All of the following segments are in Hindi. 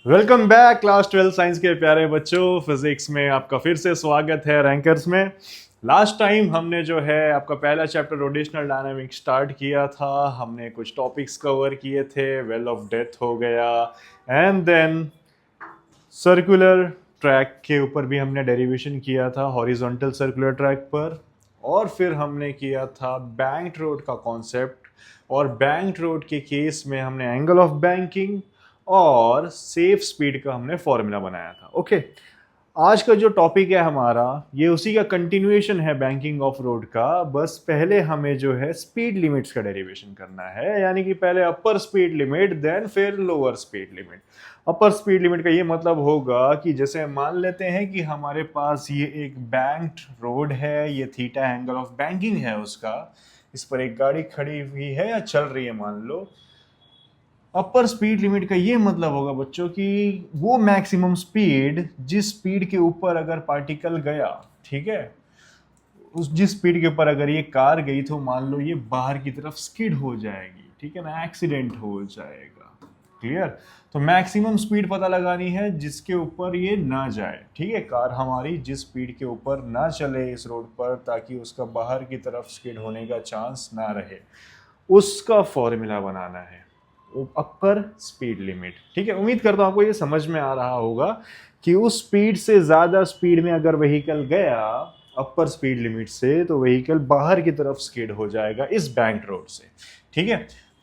वेलकम बैक क्लास 12 साइंस के प्यारे बच्चों। फिजिक्स में आपका फिर से स्वागत है रैंकर्स में। लास्ट टाइम हमने जो है आपका पहला चैप्टर रोटेशनल डायनामिक्स स्टार्ट किया था। हमने कुछ टॉपिक्स कवर किए थे, वेल ऑफ डेथ हो गया, एंड देन सर्कुलर ट्रैक के ऊपर भी हमने डेरिवेशन किया था, हॉरिजॉन्टल सर्कुलर ट्रैक पर। और फिर हमने किया था बैंक्ड रोड का कॉन्सेप्ट, और बैंक्ड रोड के केस में हमने एंगल ऑफ बैंकिंग और सेफ स्पीड का हमने फॉर्मूला बनाया था। ओके, आज का जो टॉपिक है हमारा ये उसी का कंटिन्यूएशन है बैंकिंग ऑफ रोड का। बस पहले हमें जो है स्पीड लिमिट्स का डेरिवेशन करना है, यानी कि पहले अपर स्पीड लिमिट देन फिर लोअर स्पीड लिमिट। अपर स्पीड लिमिट का ये मतलब होगा कि जैसे मान लेते हैं कि हमारे पास ये एक बैंक्ड रोड है, ये थीटा एंगल ऑफ बैंकिंग है उसका, इस पर एक गाड़ी खड़ी हुई है या चल रही है मान लो। अपर स्पीड लिमिट का ये मतलब होगा बच्चों कि वो मैक्सिमम स्पीड जिस स्पीड के ऊपर अगर पार्टिकल गया, ठीक है, उस जिस स्पीड के ऊपर अगर ये कार गई तो मान लो ये बाहर की तरफ स्किड हो जाएगी, ठीक है ना, एक्सीडेंट हो जाएगा। क्लियर? तो मैक्सिमम स्पीड पता लगानी है जिसके ऊपर ये ना जाए, ठीक है, कार हमारी जिस स्पीड के ऊपर ना चले इस रोड पर, ताकि उसका बाहर की तरफ स्किड होने का चांस ना रहे, उसका फॉर्मूला बनाना है अपर स्पीड लिमिट। ठीक है, उम्मीद करता हूं आपको ये समझ में आ रहा होगा कि उस स्पीड से ज्यादा स्पीड में अगर व्हीकल गया अपर स्पीड लिमिट से तो व्हीकल बाहर की तरफ स्किड हो जाएगा इस बैंक रोड से। ठीक है,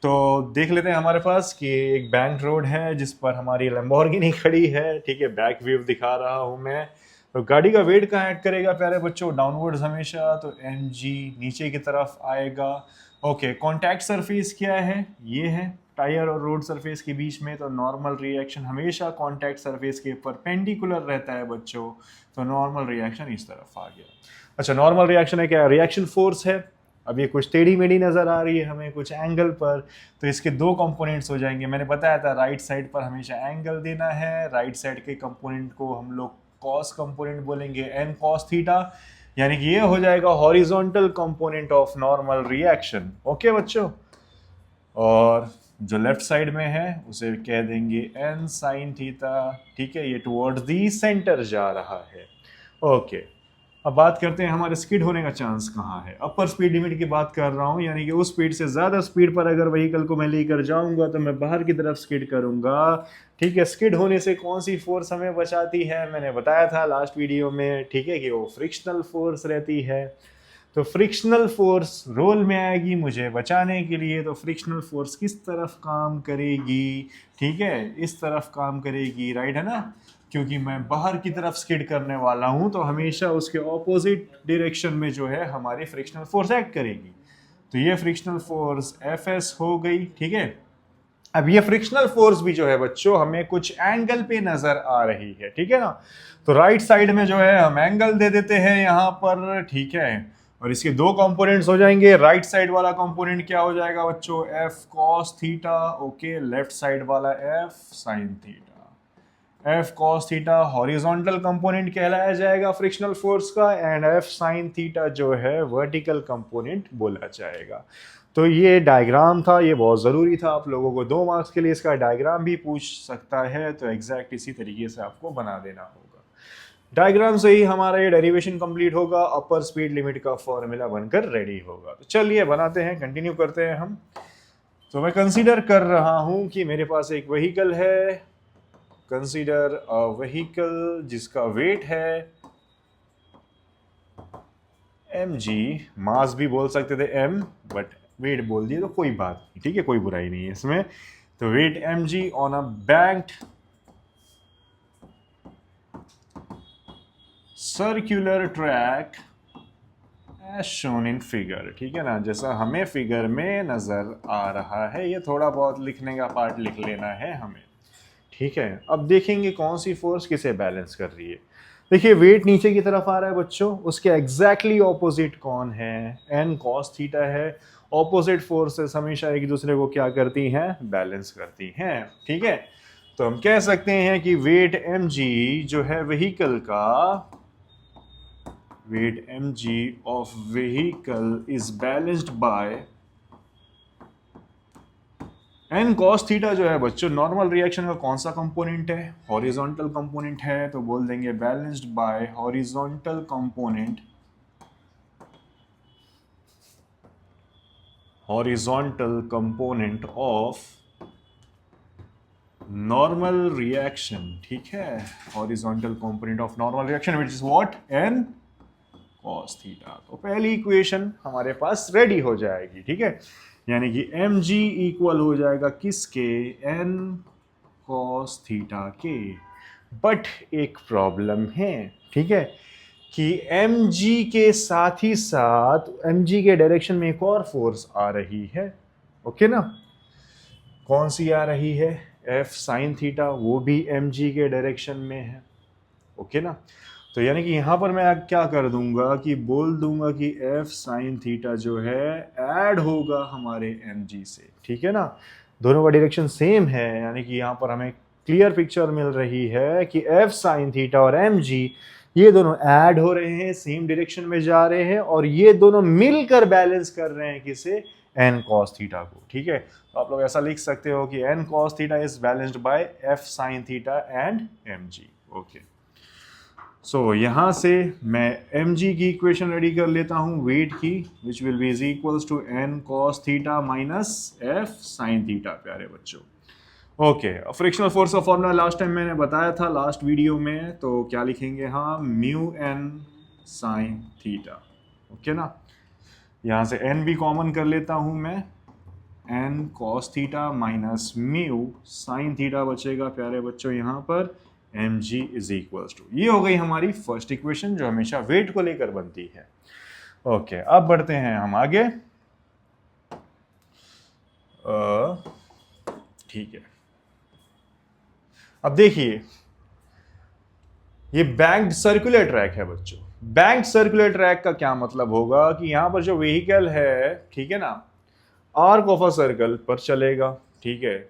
तो देख लेते हैं हमारे पास कि एक बैंक रोड है जिस पर हमारी लैम्बोर्गिनी खड़ी है। ठीक है, बैक व्यू दिखा रहा हूं मैं। तो गाड़ी का वेट कहाँ ऐड करेगा प्यारे बच्चों? डाउनवर्ड्स हमेशा, तो एम जी नीचे की तरफ आएगा। ओके, कॉन्टैक्ट सरफेस क्या है? ये है टायर और रोड सरफेस के बीच में, तो नॉर्मल रिएक्शन हमेशा कॉन्टैक्ट सरफेस के परपेंडिकुलर रहता है बच्चों। तो नॉर्मल रिएक्शन इस तरफ आ गया। अच्छा, नॉर्मल रिएक्शन है क्या? रिएक्शन फोर्स है। अब ये कुछ टेढ़ी मेढ़ी नजर आ रही है हमें कुछ एंगल पर, तो इसके दो कंपोनेंट्स हो जाएंगे। मैंने बताया था राइट साइड पर हमेशा एंगल देना है। राइट साइड के कंपोनेंट को हम लोग कॉस कंपोनेंट बोलेंगे, एन कॉस थीटा, यानी कि ये हो जाएगा horizontal component of normal reaction. Okay बच्चों, और जो लेफ्ट साइड में है उसे कह देंगे एन साइन थीटा। ठीक है, ये टुवर्ड्स दी सेंटर जा रहा है। ओके, अब बात करते हैं हमारे स्किड होने का चांस कहाँ है। अपर स्पीड लिमिट की बात कर रहा हूँ, यानी कि उस स्पीड से ज़्यादा स्पीड पर अगर व्हीकल को मैं लेकर जाऊंगा तो मैं बाहर की तरफ स्किड करूंगा। ठीक है, स्किड होने से कौन सी फोर्स हमें बचाती है? मैंने बताया था लास्ट वीडियो में, ठीक है, कि वो फ्रिक्शनल फोर्स रहती है। तो फ्रिक्शनल फोर्स रोल में आएगी मुझे बचाने के लिए। तो फ्रिक्शनल फोर्स किस तरफ काम करेगी? ठीक है, इस तरफ काम करेगी, राइट है ना, क्योंकि मैं बाहर की तरफ स्किड करने वाला हूं, तो हमेशा उसके ऑपोजिट डायरेक्शन में जो है हमारी फ्रिक्शनल फोर्स एक्ट करेगी। तो ये फ्रिक्शनल फोर्स एफ एस हो गई। ठीक है, अब ये फ्रिक्शनल फोर्स भी जो है बच्चों हमें कुछ एंगल पे नजर आ रही है, ठीक है ना। तो राइट साइड में जो है हम एंगल दे देते हैं यहां पर, ठीक है, और इसके दो कंपोनेंट्स हो जाएंगे। राइट साइड वाला कंपोनेंट क्या हो जाएगा बच्चों? F cos theta. Okay, left side वाला F sine theta. F cos theta horizontal component कहलाया जाएगा फ्रिक्शनल फोर्स का, एंड एफ साइन थीटा जो है वर्टिकल कंपोनेंट बोला जाएगा। तो ये डायग्राम था, ये बहुत ज़रूरी था आप लोगों को। 2 मार्क्स के लिए इसका डायग्राम भी पूछ सकता है, तो एग्जैक्ट इसी तरीके से आपको बना देना होगा। डायग्राम से ही हमारा ये डेरिवेशन कंप्लीट होगा, अपर स्पीड लिमिट का फॉर्मूला बनकर रेडी होगा। तो चलिए बनाते हैं, कंटिन्यू करते हैं हम। तो मैं कंसीडर कर रहा हूं कि मेरे पास एक व्हीकल है। कंसीडर अ व्हीकल जिसका वेट है एम जी, मास भी बोल सकते थे एम, बट वेट बोल दिए तो कोई बात नहीं, ठीक है, कोई बुराई नहीं है इसमें। तो weight M G on a banked circular track as shown in figure. ठीक है ना, जैसा हमें फिगर में नजर आ रहा है। ये थोड़ा बहुत लिखने का पार्ट लिख लेना है हमें। ठीक है, अब देखेंगे कौन सी फोर्स किसे बैलेंस कर रही है। देखिए, वेट नीचे की तरफ आ रहा है बच्चों, उसके एग्जैक्टली ऑपोजिट कौन है? एन कॉस थीटा है। ऑपोजिट फोर्सेस हमेशा एक दूसरे को क्या करती हैं? बैलेंस करती हैं। ठीक है, तो हम कह सकते हैं कि वेट एम जी जो है व्हीकल का, weight M G of vehicle is balanced by N cos theta जो है बच्चों नॉर्मल रिएक्शन का कौन सा कंपोनेंट है? हॉरिजॉन्टल कंपोनेंट है, तो बोल देंगे balanced by horizontal component, horizontal component of normal reaction, ठीक है, horizontal component of normal reaction which is what? N cos theta. तो पहली इक्वेशन हमारे पास रेडी हो जाएगी, ठीक है, यानी कि एम जी इक्वल हो जाएगा किसके? एन कॉस थीटा के। बट एक प्रॉब्लम है, ठीक है, कि एम जी के साथ ही साथ एम जी के डायरेक्शन में एक और फोर्स आ रही है, ओके ना? कौन सी आ रही है? एफ साइन थीटा, वो भी एम जी के डायरेक्शन में है, ओके ना? तो यानी कि यहाँ पर मैं क्या कर दूंगा कि बोल दूंगा कि एफ साइन थीटा जो है ऐड होगा हमारे एम जी से, ठीक है ना? दोनों का डायरेक्शन सेम है, यानी कि यहाँ पर हमें क्लियर पिक्चर मिल रही है कि एफ साइन थीटा और एम जी ये दोनों ऐड हो रहे हैं, सेम डायरेक्शन में जा रहे हैं, और ये दोनों मिलकर बैलेंस कर रहे हैं किसे? एन कॉस थीटा को, ठीक है? तो आप लोग ऐसा लिख सकते हो कि N cos theta is balanced by F sine theta and M G, okay. So यहाँ से मैं एम जी की इक्वेशन रेडी कर लेता हूँ वेट की, which will be is equals to N cos theta minus F sine theta, प्यारे बच्चों, ओके। फ्रिक्शनल फोर्स का फॉर्मूला लास्ट टाइम मैंने बताया था लास्ट वीडियो में, तो क्या लिखेंगे? हाँ, mu N sign theta, okay ना? यहाँ से n भी कॉमन कर लेता हूँ मैं, n cos theta minus mu sine theta बचेगा प्यारे बच्चों यहाँ पर mg इज इक्वल्स टू, ये हो गई हमारी फर्स्ट इक्वेशन जो हमेशा वेट को लेकर बनती है, ओके। अब बढ़ते हैं हम आगे, ठीक है। अब देखिए, ये बैंक्ड सर्कुलर ट्रैक है बच्चों। बैंक्ड सर्कुलर ट्रैक का क्या मतलब होगा कि यहां पर जो व्हीकल है, ठीक है ना, आर्क ऑफ अ सर्कल पर चलेगा, ठीक है,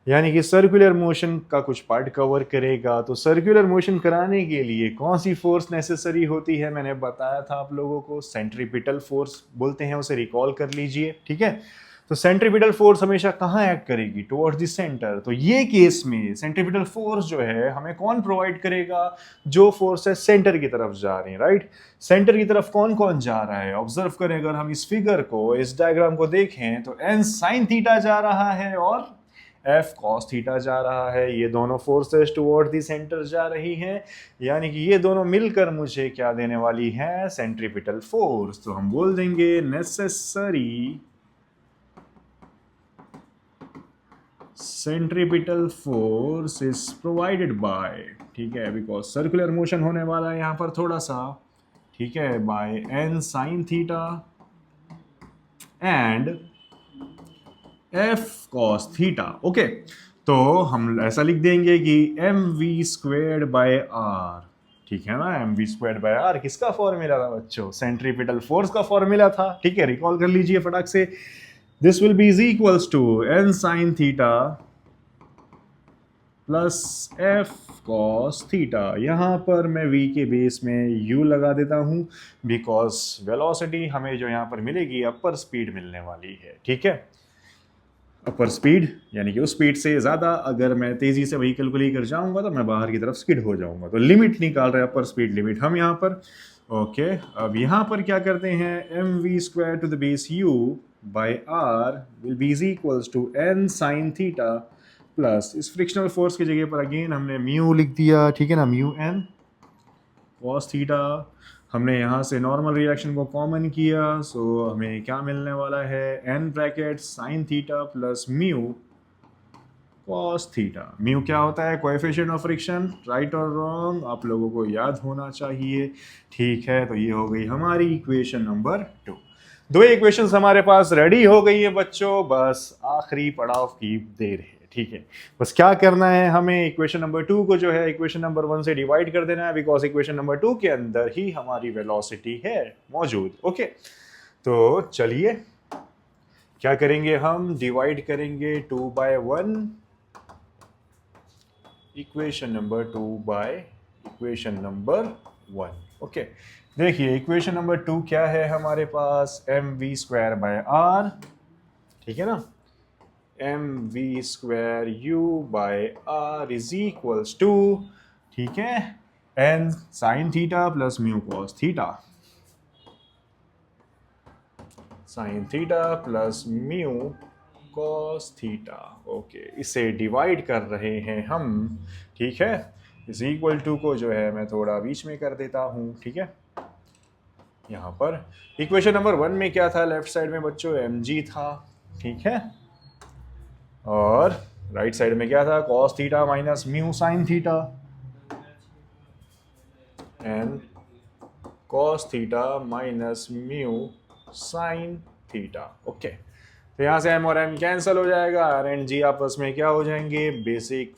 यानी कि सर्कुलर मोशन का कुछ पार्ट कवर करेगा। तो सर्कुलर मोशन कराने के लिए कौन सी फोर्स नेसेसरी होती है? मैंने बताया था आप लोगों को, सेंट्रीपिटल फोर्स बोलते हैं उसे, रिकॉल कर लीजिए, ठीक है। तो सेंट्रीपिटल फोर्स हमेशा कहाँ एक्ट करेगी? Towards the centre. तो ये केस में सेंट्रीपिटल फोर्स जो है हमें कौन प्रोवाइड करेगा? जो फोर्स है सेंटर की तरफ जा रही है, राइट? सेंटर की तरफ कौन कौन जा रहा है? ऑब्जर्व करें, अगर हम इस फिगर को, इस डायग्राम को देखें तो एन साइन थीटा जा रहा है और एफ कॉस थीटा जा रहा है। ये दोनों फोर्सेस टुवर्ड द सेंटर जा रही हैं, यानी कि ये दोनों मिलकर मुझे क्या देने वाली हैं? Centripetal force. तो हम बोल देंगे necessary centripetal force is provided by, ठीक है, बिकॉज सर्कुलर मोशन होने वाला है यहाँ पर थोड़ा सा, ठीक है, by N sign theta and F cos theta, okay. तो हम ऐसा लिख देंगे कि M V squared by R, ठीक है ना? M V squared by R किसका फॉर्मूला था बच्चों? सेंट्रीपिटल फोर्स का फॉर्मूला था, ठीक है, रिकॉल कर लीजिए फटाक से। This will be is equals to N sign theta plus F cos theta. यहां पर मैं v के बेस में u लगा देता हूं, बिकॉज वेलोसिटी हमें जो यहां पर मिलेगी अपर स्पीड मिलने वाली है, ठीक है। अपर स्पीड यानी कि उस स्पीड से ज़्यादा अगर मैं तेज़ी से व्हीकल को लेकर जाऊंगा तो मैं बाहर की तरफ स्किड हो जाऊंगा। तो लिमिट निकाल रहे हैं, अपर स्पीड लिमिट हम यहाँ पर, ओके। अब यहाँ पर क्या करते हैं? M V square to the base u by R will be is equals to N sign theta plus, इस फ्रिक्शनल फोर्स की जगह पर अगेन हमने म्यू लिख दिया, ठीक है ना, म्यू एन कॉस थीटा। हमने यहाँ से नॉर्मल रिएक्शन को कॉमन किया, सो हमें क्या मिलने वाला है? N bracket sine theta plus mu cos theta. Mu क्या होता है? कोएफिशिएंट ऑफ फ्रिक्शन, राइट और रॉन्ग आप लोगों को याद होना चाहिए, ठीक है। तो ये हो गई हमारी इक्वेशन नंबर 2। दो इक्वेशंस हमारे पास रेडी हो गई है बच्चों, बस आखिरी पड़ाव की देर है, ठीक है। बस क्या करना है हमें? इक्वेशन नंबर 2 को जो है इक्वेशन नंबर 1 से डिवाइड कर देना है, बिकॉज इक्वेशन नंबर 2 के अंदर ही हमारी वेलोसिटी है मौजूद, ओके। तो चलिए क्या करेंगे हम? डिवाइड करेंगे 2 by 1 equation number 2 by equation number 1, okay. देखिए इक्वेशन नंबर 2 क्या है हमारे पास? M V square by R, ठीक है ना, M V square U by R is equals to, ठीक है, N sign theta plus mu cos theta, sine theta plus mu cos theta. Okay, इसे डिवाइड कर रहे हैं हम, ठीक है। इज इक्वल टू को जो है मैं थोड़ा बीच में कर देता हूँ, ठीक है। यहाँ पर इक्वेशन नंबर 1 में क्या था, लेफ्ट साइड में बच्चों एम जी था, ठीक है, और राइट साइड में क्या था, cos theta minus mu sine theta, and cos theta minus mu sine theta. Okay, तो यहाँ से एम और एम कैंसिल हो जाएगा, आर एंड जी आपस में क्या हो जाएंगे, बेसिक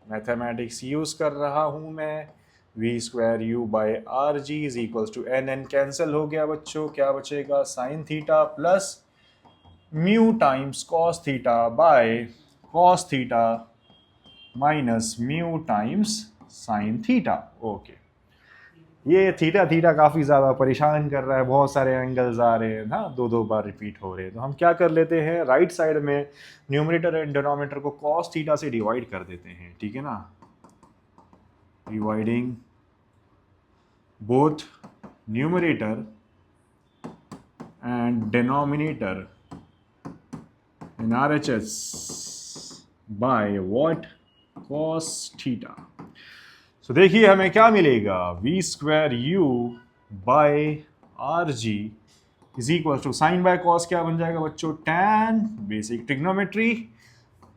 मैथमेटिक्स यूज कर रहा हूँ मैं, V square U by R G is equals to N, N cancel हो गया बच्चों, क्या बचेगा, sine theta plus mu times cos theta by cos theta minus mu times sine theta. Okay, ये थीटा थीटा काफ़ी ज़्यादा परेशान कर रहा है, बहुत सारे एंगल्स आ रहे हैं ना, दो बार रिपीट हो रहे हैं, तो हम क्या कर लेते हैं, राइट साइड में न्यूमरेटर एंड डिनोमिनेटर को कॉस थीटा से डिवाइड कर देते हैं, ठीक है ना, dividing both numerator and denominator in RHS by what, cos theta. तो देखिए हमें क्या मिलेगा, V square U by R G is equal to sine by cos क्या बन जाएगा बच्चों, tan basic trigonometry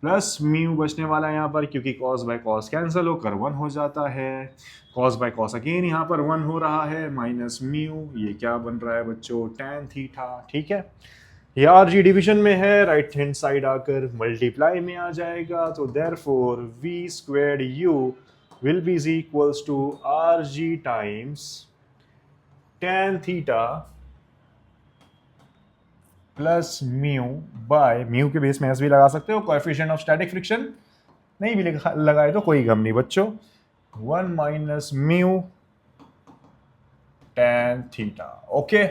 plus mu बचने वाला है यहाँ पर, क्योंकि कॉस बाय कॉस कैंसिल होकर 1 हो जाता है, कॉस बाय कॉस अगेन यहाँ पर 1 हो रहा है, माइनस म्यू, ये क्या बन रहा है बच्चों, टैन थीटा, ठीक है। ये आर जी डिविजन में है, राइट हैंड साइड आकर मल्टीप्लाई में आ जाएगा, तो therefore V square U will be is equals to R G times tan theta plus mu by, mu के बेस में एस भी लगा सकते हो, कोएफिशिएंट ऑफ स्टैटिक फ्रिक्शन नहीं भी लगाए तो कोई गम नहीं बच्चों, 1 minus mu tan theta. Okay,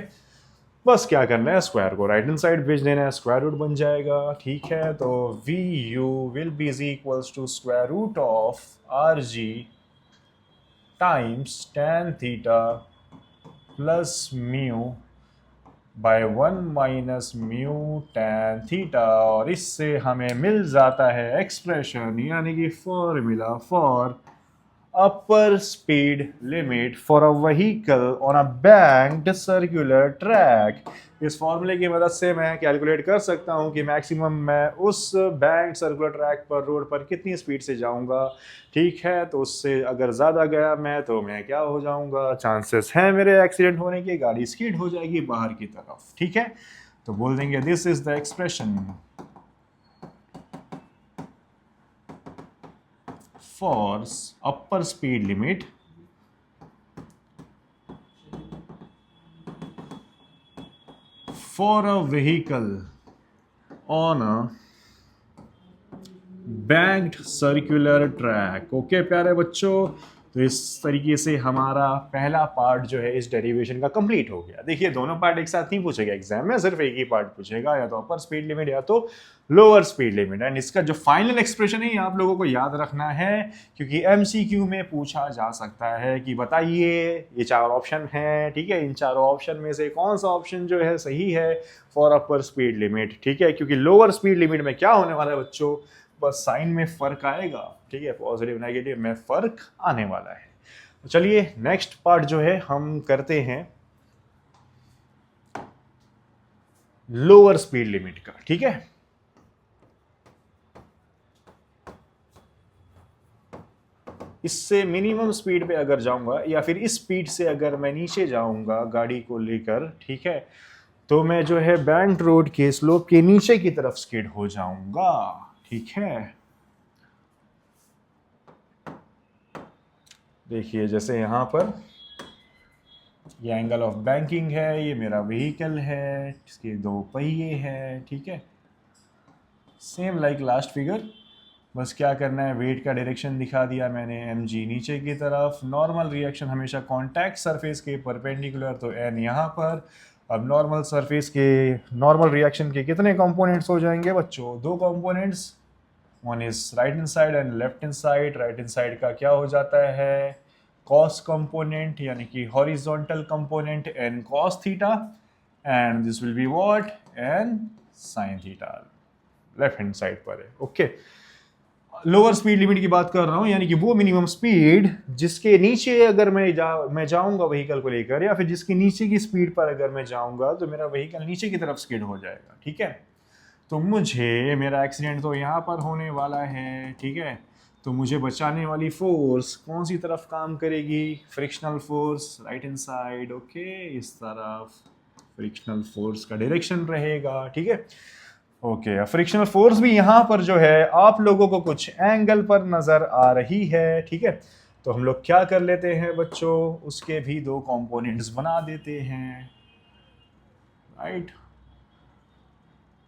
बस क्या करना है, स्क्वायर को राइट हैंड साइड भेज देना है, स्क्वायर रूट बन जाएगा, ठीक है। तो V U will be is equals to square root of R G times tan theta plus mu by 1 minus mu tan theta, और इससे हमें मिल जाता है एक्सप्रेशन, यानी कि formula for upper speed limit for a vehicle on a banked circular track। इस फॉर्मूले की मदद से मैं कैलकुलेट कर सकता हूँ कि मैक्सिमम मैं उस बैंक्ड सर्कुलर ट्रैक पर, रोड पर कितनी स्पीड से जाऊँगा, ठीक है। तो उससे अगर ज़्यादा गया मैं, तो मैं क्या हो जाऊँगा, चांसेस हैं मेरे एक्सीडेंट होने की, गाड़ी स्किड हो जाएगी बाहर की तरफ, ठीक है। तो बोल देंगे this is the expression for upper speed limit for a vehicle on a banked circular track। Okay प्यारे बच्चों, तो इस तरीके से हमारा पहला पार्ट जो है इस डेरिवेशन का कंप्लीट हो गया। देखिए दोनों पार्ट एक साथ नहीं पूछेगा एग्जाम में, सिर्फ एक ही पार्ट पूछेगा, या तो अपर स्पीड लिमिट या तो लोअर स्पीड लिमिट। एंड इसका जो फाइनल एक्सप्रेशन है ये आप लोगों को याद रखना है, क्योंकि एमसीक्यू में पूछा जा सकता है कि बताइए ये 4 ऑप्शन हैं, ठीक है, इन चारों ऑप्शन में से कौन सा ऑप्शन जो है सही है फॉर अपर स्पीड लिमिट, ठीक है। क्योंकि लोअर स्पीड लिमिट में क्या होने वाला है बच्चों, बस साइन में फर्क आएगा, ठीक है, पॉजिटिव नेगेटिव में फर्क आने वाला है। तो चलिए नेक्स्ट पार्ट जो है हम करते हैं लोअर स्पीड लिमिट का, ठीक है। इससे मिनिमम स्पीड पे अगर जाऊंगा, या फिर इस स्पीड से अगर मैं नीचे जाऊंगा गाड़ी को लेकर, ठीक है, तो मैं जो है बैंक रोड के स्लोप के नीचे की तरफ स्किड हो जाऊंगा, ठीक है। देखिए जैसे यहाँ पर ये एंगल ऑफ बैंकिंग है, ये मेरा व्हीकल है, इसके 2 पहिए हैं, ठीक है, सेम लाइक लास्ट फिगर। बस क्या करना है, वेट का डायरेक्शन दिखा दिया मैंने, एम जी नीचे की तरफ, नॉर्मल रिएक्शन हमेशा कॉन्टैक्ट सरफेस के परपेंडिकुलर, तो एन यहाँ पर, अब नॉर्मल सरफेस के नॉर्मल रिएक्शन के कितने कंपोनेंट्स हो जाएंगे बच्चों? दो components, one is right hand side and left hand side. Right hand side का क्या हो जाता है? कॉस कंपोनेंट, यानी कि horizontal component N cos theta, and this will be what? N sign theta. Left hand side पर है। ओके, लोअर स्पीड लिमिट की बात कर रहा हूं, यानी कि वो मिनिमम स्पीड जिसके नीचे अगर मैं जाऊंगा व्हीकल को लेकर, या फिर जिसके नीचे की स्पीड पर अगर मैं जाऊंगा तो मेरा व्हीकल नीचे की तरफ स्किड हो जाएगा। ठीक है, तो मुझे, मेरा एक्सीडेंट तो यहाँ पर होने वाला है। ठीक है, तो मुझे बचाने वाली फोर्स कौन सी तरफ काम करेगी? Frictional force, right hand side. Okay, इस तरफ फ्रिक्शनल फोर्स का डायरेक्शन रहेगा। ठीक है, ओके, फ्रिक्शनल फोर्स भी यहाँ पर जो है आप लोगों को कुछ एंगल पर नजर आ रही है। ठीक है, तो हम लोग क्या कर लेते हैं बच्चों, उसके भी दो कंपोनेंट्स बना देते हैं।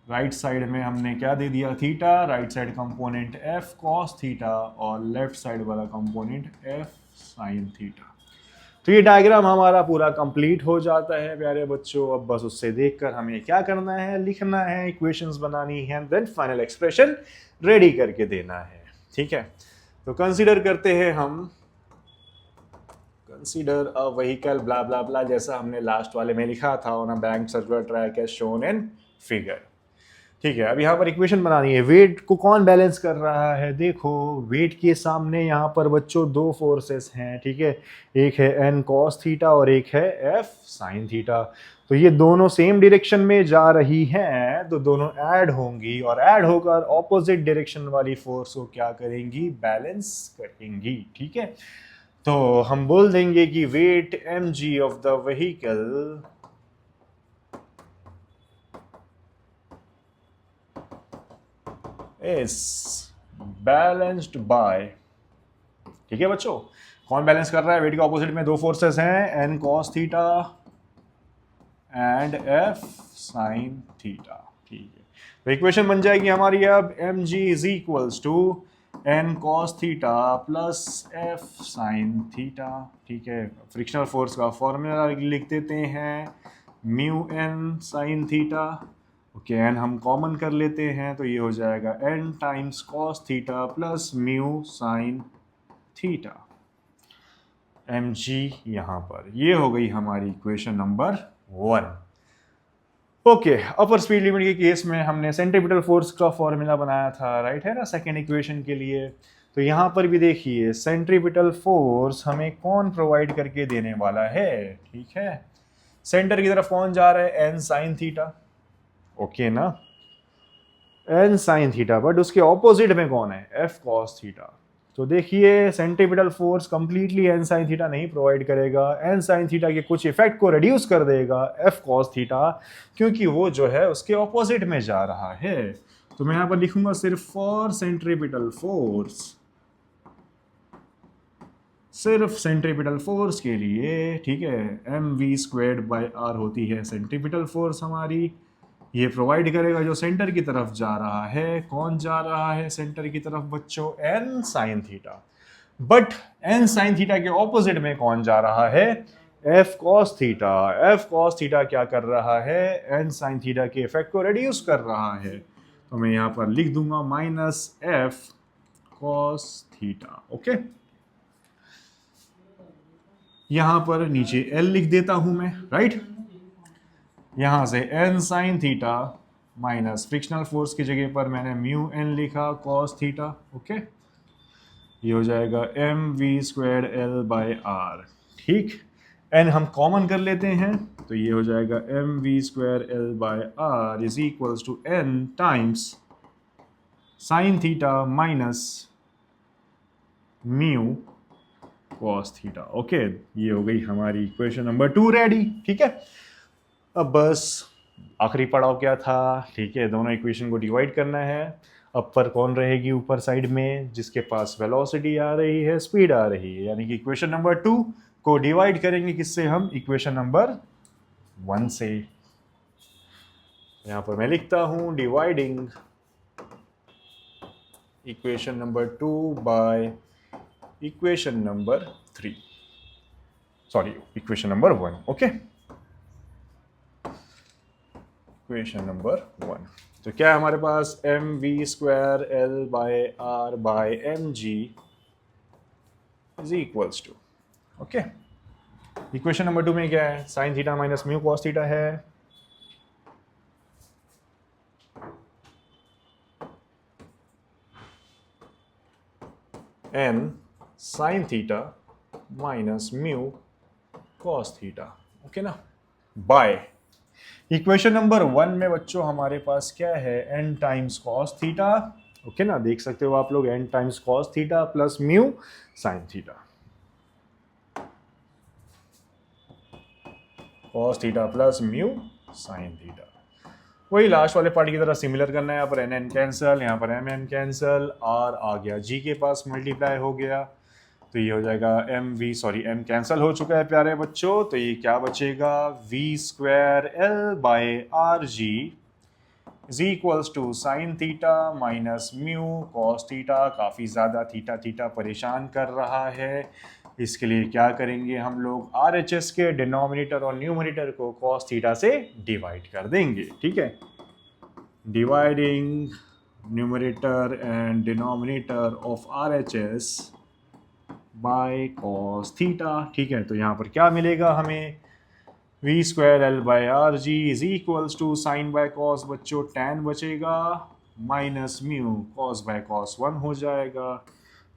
राइट साइड में हमने क्या दे दिया? Theta. Right side component F cos theta और लेफ्ट साइड वाला कंपोनेंट एफ साइन थीटा। तो ये डायग्राम हमारा पूरा कंप्लीट हो जाता है प्यारे बच्चों। अब बस उससे देखकर हमें क्या करना है? लिखना है, इक्वेशंस बनानी है, देन फाइनल एक्सप्रेशन रेडी करके देना है। ठीक है, तो कंसीडर करते हैं हम, कंसीडर अ व्हीकल ब्ला ब्ला ब्ला, जैसा हमने लास्ट वाले में लिखा था, on a bank circular track as shown in figure. ठीक है, अब यहाँ पर इक्वेशन बनानी है। वेट को कौन बैलेंस कर रहा है? देखो, वेट के सामने यहाँ पर बच्चों दो फोर्सेस हैं। ठीक है, एक है एन कॉस थीटा और एक है एफ साइन थीटा। तो ये दोनों सेम डायरेक्शन में जा रही हैं, तो दोनों ऐड होंगी और ऐड होकर ऑपोजिट डायरेक्शन वाली फोर्स को क्या करेंगी? बैलेंस करेंगी। ठीक है, तो हम बोल देंगे कि weight M G of the vehicle is balanced by, ठीक है बच्चों, कौन बैलेंस कर रहा है? वेट के ऑपोजिट में दो फोर्सेस हैं, N cos theta and F sine theta. ठीक है, तो इक्वेशन बन जाएगी हमारी अब M G is equals to N cos theta plus F sine theta. ठीक है, फ्रिक्शनल फोर्स का फॉर्मूला लिख देते हैं, mu N sign theta. Okay, N हम कॉमन कर लेते हैं, तो ये हो जाएगा N times cos theta plus mu sine theta. M G यहाँ पर, ये हो गई हमारी इक्वेशन नंबर 1। ओके, अपर स्पीड लिमिट के केस में हमने सेंट्रीपिटल फोर्स का फॉर्मूला बनाया था, राइट है ना, सेकेंड इक्वेशन के लिए। तो यहाँ पर भी देखिए, सेंट्रीपिटल फोर्स हमें कौन प्रोवाइड करके देने वाला है? ठीक है, सेंटर की तरफ कौन जा रहा है? N sign theta. ओके ना, एन साइन थीटा, बट उसके ऑपोजिट में कौन है? F cos theta. तो देखिए, centripetal force completely N sign theta नहीं प्रोवाइड करेगा, एन साइन थीटा के कुछ इफेक्ट को रिड्यूस कर देगा एफ कॉस थीटा, क्योंकि वो जो है उसके ऑपोजिट में जा रहा है। तो मैं यहाँ पर लिखूंगा सिर्फ फॉर सेंट्रीपिटल फोर्स, सिर्फ सेंट्रीपिटल फोर्स के लिए। ठीक है, M V squared by R होती है सेंट्रीपिटल फोर्स हमारी, ये प्रोवाइड करेगा जो सेंटर की तरफ जा रहा है। कौन जा रहा है सेंटर की तरफ बच्चों? N sign theta. But N sine theta के ऑपोजिट में कौन जा रहा है? F cos theta. F cos theta क्या कर रहा है? एन साइन थीटा के इफेक्ट को रिड्यूस कर रहा है। तो मैं यहाँ पर लिख दूंगा minus F cos theta. Okay, यहां पर नीचे एल लिख देता हूं मैं, राइट। यहां से N sign theta minus frictional force की जगह पर मैंने म्यू एन लिखा कॉस थीटा। ओके, ये हो जाएगा M V square L by R. ठीक, एन हम कॉमन कर लेते हैं, तो ये हो जाएगा M V square L by R is equals to N times sine theta minus mu cos theta. Okay, ये हो गई हमारी इक्वेशन नंबर 2 रेडी। ठीक है, अब बस आखिरी पड़ाव क्या था? ठीक है, दोनों इक्वेशन को डिवाइड करना है। अपर कौन रहेगी ऊपर साइड में? जिसके पास वेलोसिटी आ रही है, स्पीड आ रही है, यानी कि इक्वेशन नंबर 2 को डिवाइड करेंगे किससे? हम इक्वेशन नंबर 1 से। यहां पर मैं लिखता हूं dividing equation number 2 by equation number 3, sorry equation number 1। Okay, equation number 1। तो क्या है हमारे पास, M V square L by R by M G is equals to, okay. Equation number 2 में क्या है, sine theta minus mu cos theta है, N sign theta minus mu cos theta, okay ना, बाय इक्वेशन नंबर 1 में बच्चों हमारे पास क्या है, N times cos theta, okay ना, देख सकते हो आप लोग, N times cos theta plus mu sine theta, cos theta plus mu sine theta. वही लास्ट वाले पार्ट की तरह सिमिलर करना है, यहाँ पर एन एन कैंसल, यहाँ पर एम एम कैंसल, आर आ गया जी के पास मल्टीप्लाई हो गया, तो ये हो जाएगा एम कैंसल हो चुका है प्यारे बच्चों, तो ये क्या बचेगा, V square L by R G is equals to sine theta minus mu cos theta. काफ़ी ज़्यादा थीटा थीटा परेशान कर रहा है, इसके लिए क्या करेंगे हम लोग, आर एच एस के डिनोमिनेटर और न्यूमरेटर को कॉस थीटा से डिवाइड कर देंगे, ठीक है। Dividing numerator and denominator of R H S by cos theta, ठीक है। तो यहाँ पर क्या मिलेगा हमें, V square L by R G is equals to sine by cos बच्चों टैन बचेगा, minus mu cos by cos 1 हो जाएगा,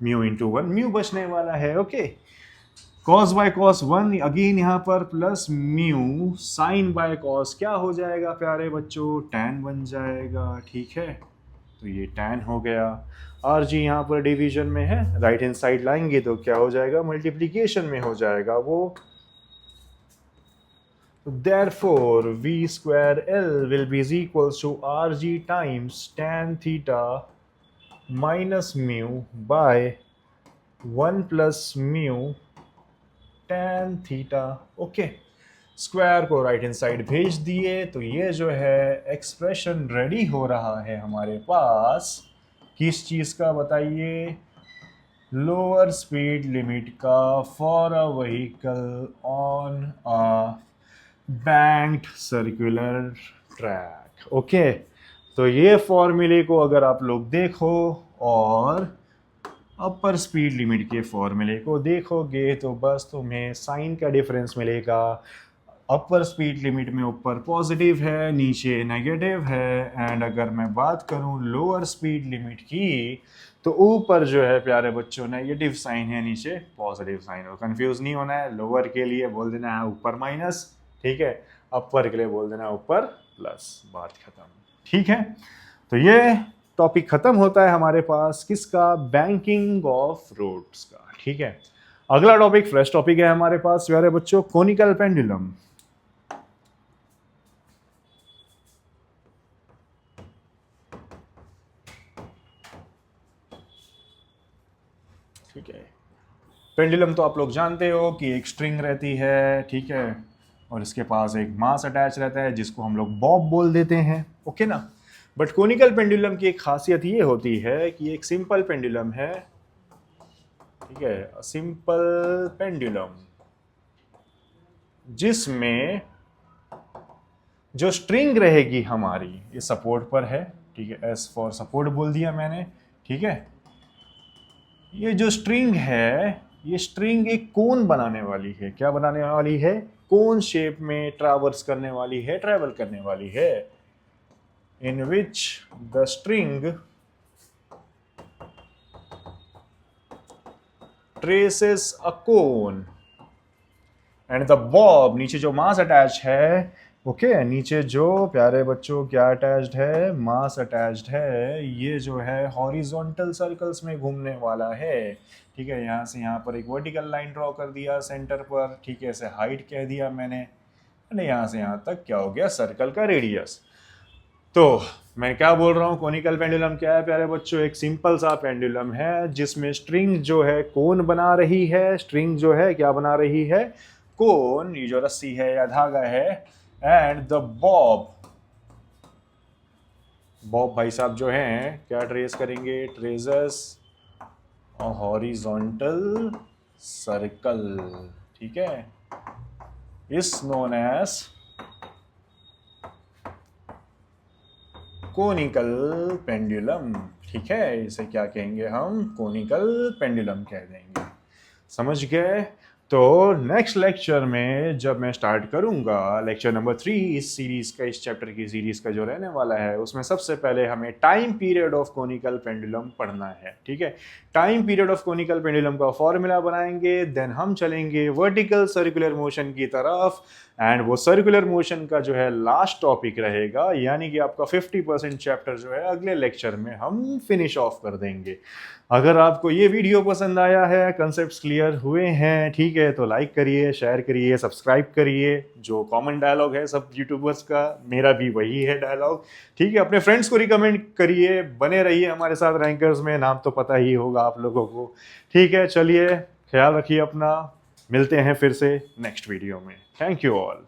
म्यू इंटू 1 म्यू बचने वाला है, okay. Cos by cos 1 again यहाँ पर plus mu sign by cos क्या हो जाएगा प्यारे बच्चों, टैन बन जाएगा, ठीक है। तो ये टैन हो गया, आर जी यहाँ पर डिवीजन में है, राइट हैंड साइड लाएंगे तो क्या हो जाएगा, मल्टीप्लीकेशन में हो जाएगा वो। Therefore, v square L will be is equals to Rg times tan theta minus mu by 1 plus mu tan theta, okay. Square को राइट हैंड साइड भेज दिए, तो ये जो है एक्सप्रेशन रेडी हो रहा है हमारे पास, किस चीज़ का बताइए, लोअर स्पीड लिमिट का for a vehicle on a banked circular track, okay. तो ये फॉर्मूले को अगर आप लोग देखो और अपर स्पीड लिमिट के फॉर्मूले को देखोगे तो बस तुम्हें साइन का डिफरेंस मिलेगा, अपर स्पीड लिमिट में ऊपर पॉजिटिव है नीचे नेगेटिव है, एंड अगर मैं बात करूं लोअर स्पीड लिमिट की तो ऊपर जो है प्यारे बच्चों नेगेटिव साइन है, नीचे पॉजिटिव साइन हो। कंफ्यूज नहीं होना है, लोअर के लिए बोल देना है ऊपर माइनस, ठीक है, अपर के लिए बोल देना ऊपर प्लस, बात खत्म, ठीक है। तो ये टॉपिक खत्म होता है हमारे पास किसका, बैंकिंग ऑफ रोड्स का, ठीक है। अगला टॉपिक फ्रेश टॉपिक है हमारे पास प्यारे बच्चों, कोनिकल पेंडुलम। ठीक है, पेंडुलम तो आप लोग जानते हो कि एक स्ट्रिंग रहती है, ठीक है, और इसके पास एक मास अटैच रहता है जिसको हम लोग बॉब बोल देते हैं, ओके ना। बट कोनिकल पेंडुलम की एक खासियत ये होती है कि एक सिंपल पेंडुलम है, ठीक है, सिंपल पेंडुलम जिसमें जो स्ट्रिंग रहेगी हमारी, ये सपोर्ट पर है, ठीक है, एस फॉर सपोर्ट बोल दिया मैंने, ठीक है। ये जो स्ट्रिंग है, ये स्ट्रिंग एक कोन बनाने वाली है, क्या बनाने वाली है, कोन शेप में ट्रैवर्स करने वाली है, ट्रैवल करने वाली है, in which the string traces a cone and the bob, नीचे जो मास अटैच है, ओके, नीचे जो प्यारे बच्चों क्या अटैच्ड है, मास अटैच्ड है, ये जो है हॉरिजॉन्टल सर्कल्स में घूमने वाला है, ठीक है। यहाँ से यहाँ पर एक वर्टिकल लाइन ड्रॉ कर दिया सेंटर पर, ठीक है, ऐसे हाइट कह दिया मैंने, यहाँ से यहाँ तक क्या हो गया, सर्कल का रेडियस। तो मैं क्या बोल रहा हूँ, कोनिकल पेंडुलम क्या है प्यारे बच्चों, एक सिंपल सा पेंडुलम है जिसमें स्ट्रिंग जो है कोन बना रही है, स्ट्रिंग जो है क्या बना रही है, कोन, ये जो रस्सी है या धागा है, एंड द बॉब, बॉब भाई साहब जो हैं क्या ट्रेस करेंगे, ट्रेसेस अ हॉरिजॉन्टल सर्कल, ठीक है, is known as conical pendulum. ठीक है, इसे क्या कहेंगे हम? कोनिकल पेंडुलम कह देंगे। समझ गए? तो नेक्स्ट लेक्चर में जब मैं स्टार्ट करूंगा लेक्चर नंबर 3 इस सीरीज का, इस चैप्टर की सीरीज का जो रहने वाला है, उसमें सबसे पहले हमें time period of conical pendulum पढ़ना है। ठीक है, time period of conical pendulum का फॉर्मूला बनाएंगे, देन हम चलेंगे वर्टिकल सर्कुलर मोशन की तरफ, एंड वो सर्कुलर मोशन का जो है लास्ट टॉपिक रहेगा, यानी कि आपका 50% चैप्टर जो है अगले लेक्चर में हम फिनिश ऑफ कर देंगे। अगर आपको ये वीडियो पसंद आया है, कंसेप्ट्स क्लियर हुए हैं, ठीक है, तो लाइक करिए, शेयर करिए, सब्सक्राइब करिए। जो कॉमन डायलॉग है सब यूट्यूबर्स का, मेरा भी वही है डायलॉग। ठीक है, अपने फ्रेंड्स को रिकमेंड करिए, बने रहिए हमारे साथ रैंकर्स में, नाम तो पता ही होगा आप लोगों को। ठीक है, चलिए ख्याल रखिए अपना, मिलते हैं फिर से नेक्स्ट वीडियो में। Thank you all.